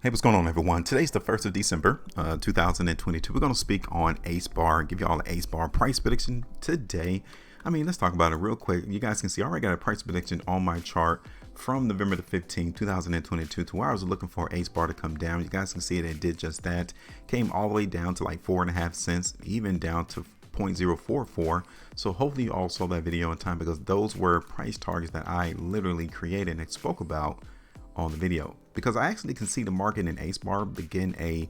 Hey, what's going on, everyone? Today's the 1st of December, 2022. We're going to speak on HBAR, give you all the HBAR price prediction today. Let's talk about it real quick. You guys can see I already got a price prediction on my chart from November the 15th, 2022 to where I was looking for HBAR to come down. You guys can see it did just that. Came all the way down to like 4.5 cents, even down to 0.044. So hopefully you all saw that video in time, because those were price targets that I literally created and spoke about on the video, because I actually can see the market in HBAR begin a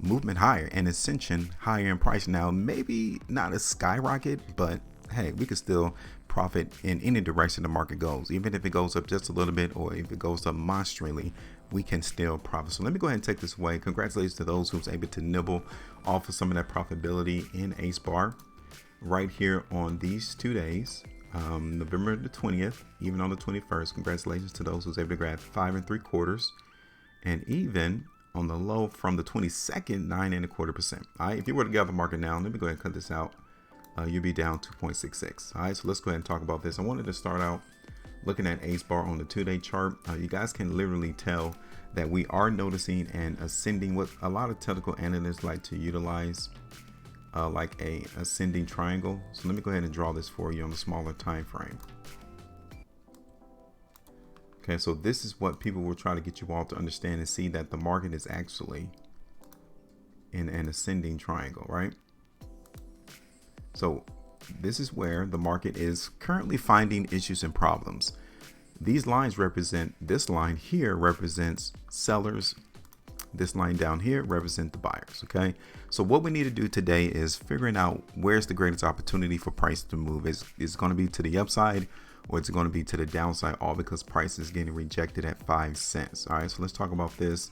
movement higher, an ascension higher in price. Now, maybe not a skyrocket, but hey, we could still profit in any direction the market goes. Even if it goes up just a little bit, or if it goes up monstrally, we can still profit. So let me go ahead and take this away. Congratulations to those who was able to nibble off of some of that profitability in HBAR right here on these 2 days. November the 20th, even on the 21st. Congratulations to those who's able to grab 5 3/4, and even on the low from the 22nd, 9 1/4%. All right, if you were to get out the market now, let me go ahead and cut this out. You'll be down 2.66. All right, so let's go ahead and talk about this. I wanted to start out looking at HBAR on the 2-day chart. You guys can literally tell that we are noticing an ascending, what a lot of technical analysts like to utilize, like a ascending triangle. So let me go ahead and draw this for you on a smaller time frame. Okay, so this is what people will try to get you all to understand and see, that the market is actually in an ascending triangle, right? So this is where the market is currently finding issues and problems. These lines represent, this line here represents sellers. This line down here represent the buyers. Okay, so what we need to do today is figuring out where's the greatest opportunity for price to move. Is it going to be to the upside, or is it going to be to the downside, all because price is getting rejected at 5 cents. All right, so let's talk about this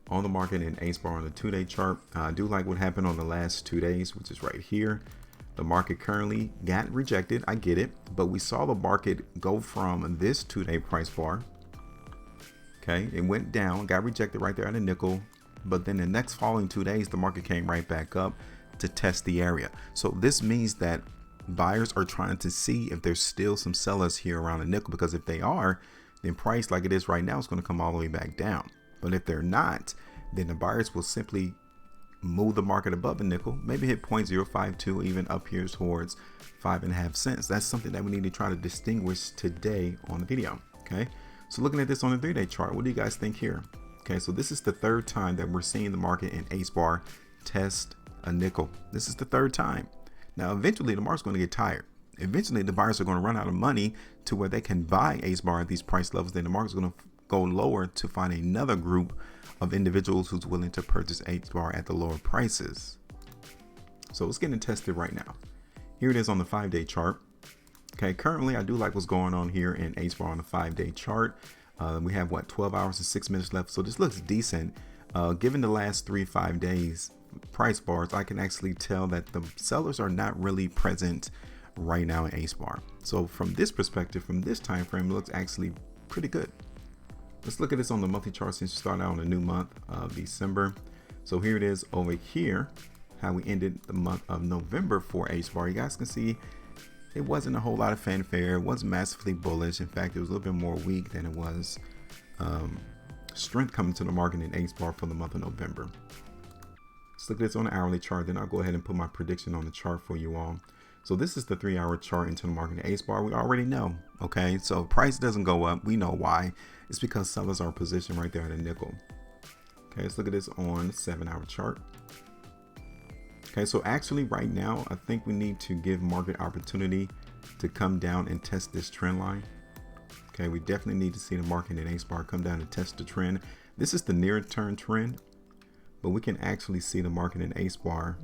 on the market in HBAR on the 2-day chart. I do like what happened on the last 2 days, which is right here. The market currently got rejected. I get it, but we saw the market go from this 2-day price bar. Okay, it went down, got rejected right there at a nickel, but then the next following 2 days, the market came right back up to test the area. So this means that buyers are trying to see if there's still some sellers here around a nickel, because if they are, then price, like it is right now, is going to come all the way back down. But if they're not, then the buyers will simply move the market above a nickel, maybe hit 0.052, even up here towards 5.5 cents. That's something that we need to try to distinguish today on the video. Okay, so looking at this on the 3-day chart, what do you guys think here? Okay, so this is the 3rd time that we're seeing the market in HBAR test a nickel. This is the 3rd time. Now, eventually the market's going to get tired. Eventually the buyers are going to run out of money to where they can buy HBAR at these price levels. Then the market's going to go lower to find another group of individuals who's willing to purchase HBAR at the lower prices. So it's getting tested right now. Here it is on the 5-day chart. Okay, currently I do like what's going on here in HBAR on the 5-day chart. We have 12 hours and 6 minutes left, so this looks decent. Given the last 3-5 days price bars, I can actually tell that the sellers are not really present right now in HBAR. So from this perspective, from this time frame, it looks actually pretty good. Let's look at this on the monthly chart since we started out on a new month of December. So here it is over here, how we ended the month of November for HBAR. You guys can see it wasn't a whole lot of fanfare. It wasn't massively bullish. In fact, it was a little bit more weak than it was strength coming to the market in HBAR for the month of November. Let's look at this on the hourly chart. Then I'll go ahead and put my prediction on the chart for you all. So this is the 3-hour chart into the market in HBAR. We already know. Okay, so price doesn't go up. We know why. It's because sellers are positioned right there at a nickel. Okay, let's look at this on the 7-hour chart. Okay, so actually right now, I think we need to give market opportunity to come down and test this trend line. Okay, we definitely need to see the market in HBAR come down and test the trend. This is the near term trend, but we can actually see the market in HBAR.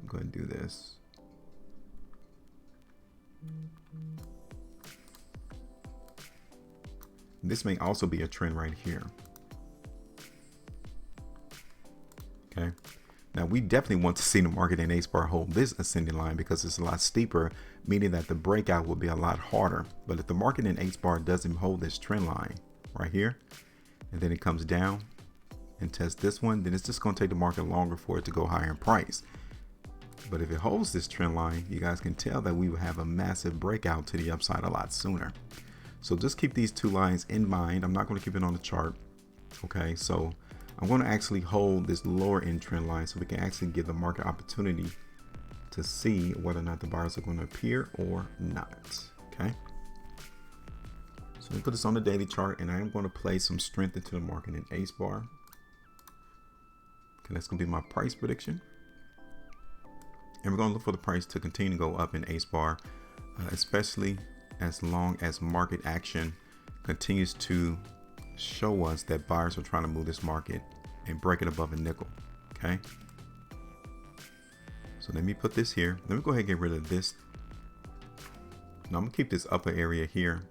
Go ahead and do this. This may also be a trend right here. Okay. Now, we definitely want to see the market in HBAR hold this ascending line, because it's a lot steeper, meaning that the breakout will be a lot harder. But if the market in HBAR doesn't hold this trend line right here, and then it comes down and tests this one, then it's just going to take the market longer for it to go higher in price. But if it holds this trend line, you guys can tell that we will have a massive breakout to the upside a lot sooner. So just keep these two lines in mind. I'm not going to keep it on the chart. Okay, so I'm going to actually hold this lower end trend line so we can actually give the market opportunity to see whether or not the buyers are going to appear or not. Okay. So let me put this on the daily chart, and I am going to play some strength into the market in HBAR. Okay, that's going to be my price prediction. And we're going to look for the price to continue to go up in HBAR, especially as long as market action continues to show us that buyers are trying to move this market and break it above a nickel. Okay. So let me put this here. Let me go ahead and get rid of this. Now I'm going to keep this upper area here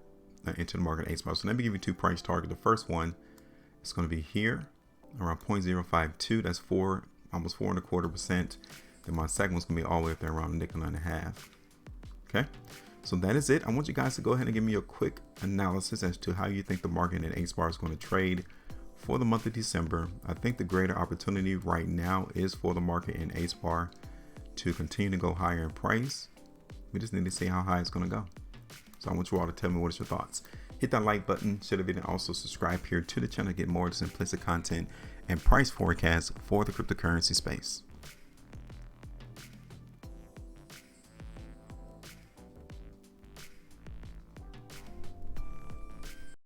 into the market HBAR. So let me give you two price targets. The first one is going to be here around 0.052. That's almost 4.25%. Then my second one's gonna be all the way up there around a nickel and a half. Okay, so that is it. I want you guys to go ahead and give me a quick analysis as to how you think the market in HBAR is going to trade for the month of December. I think the greater opportunity right now is for the market in HBAR to continue to go higher in price. We just need to see how high it's going to go. So I want you all to tell me what is your thoughts. Hit that like button, share the video, and also subscribe here to the channel to get more simplistic content and price forecasts for the cryptocurrency space.